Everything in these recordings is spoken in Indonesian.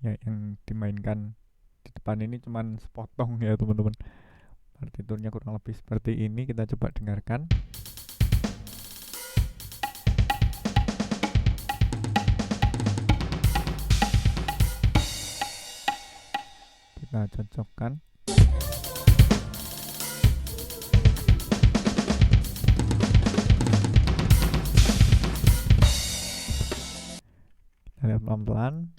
Ya, yang dimainkan di depan ini cuman sepotong ya teman-teman. Partiturnya kurang lebih seperti ini, kita coba dengarkan. Kita cocokkan. Kita lihat pelan-pelan.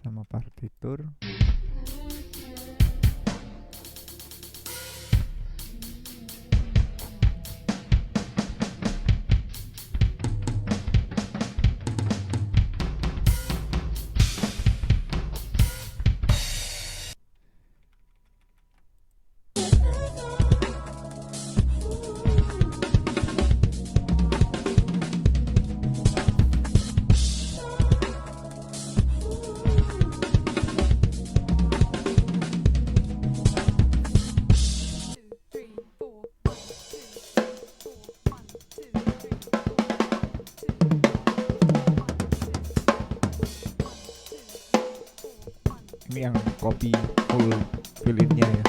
Sama partitur. Ini yang copy full fill-in-nya ya.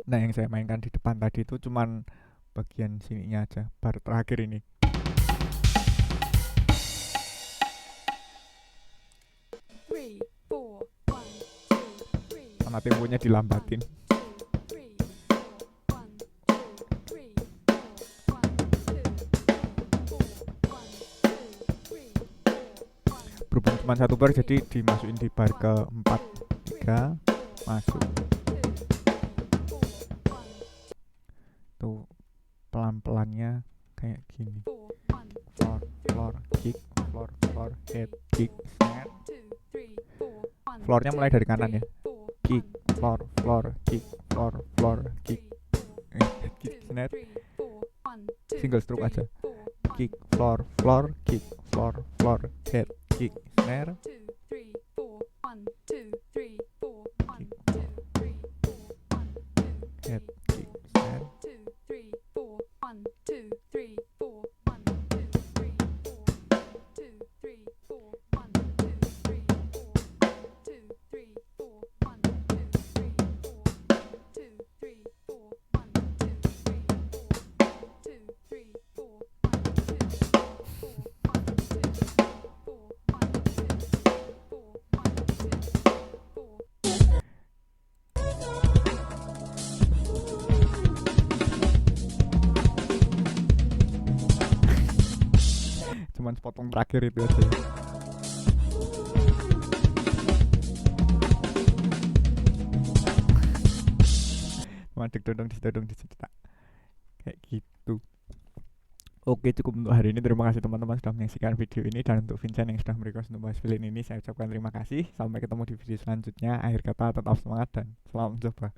Nah, yang saya mainkan di depan tadi itu cuman bagian sininya aja, bar terakhir ini. Sama temponya dilambatin. Berhubung cuma satu bar, jadi dimasukin di bar ke-4, 3, masuk. Tuh pelan-pelannya kayak gini. Floor, floor, kick, floor, floor, head, kick, snare. Floornya mulai dari kanan ya. Kick, floor, floor, kick, floor, floor, kick, kick, snare. Single stroke aja. Kick, floor, floor, kick, floor, floor, head, kick, snare. Head, kick, snare. Cuman sepotong terakhir itu aja. Cuman deg dodong dicetak kayak gitu. Oke, cukup untuk hari ini. Terima kasih teman-teman sudah menyaksikan video ini, dan untuk Vincent yang sudah merequest untuk bahas film ini, saya ucapkan terima kasih. Sampai ketemu di video selanjutnya. Akhir kata, tetap semangat dan selamat mencoba.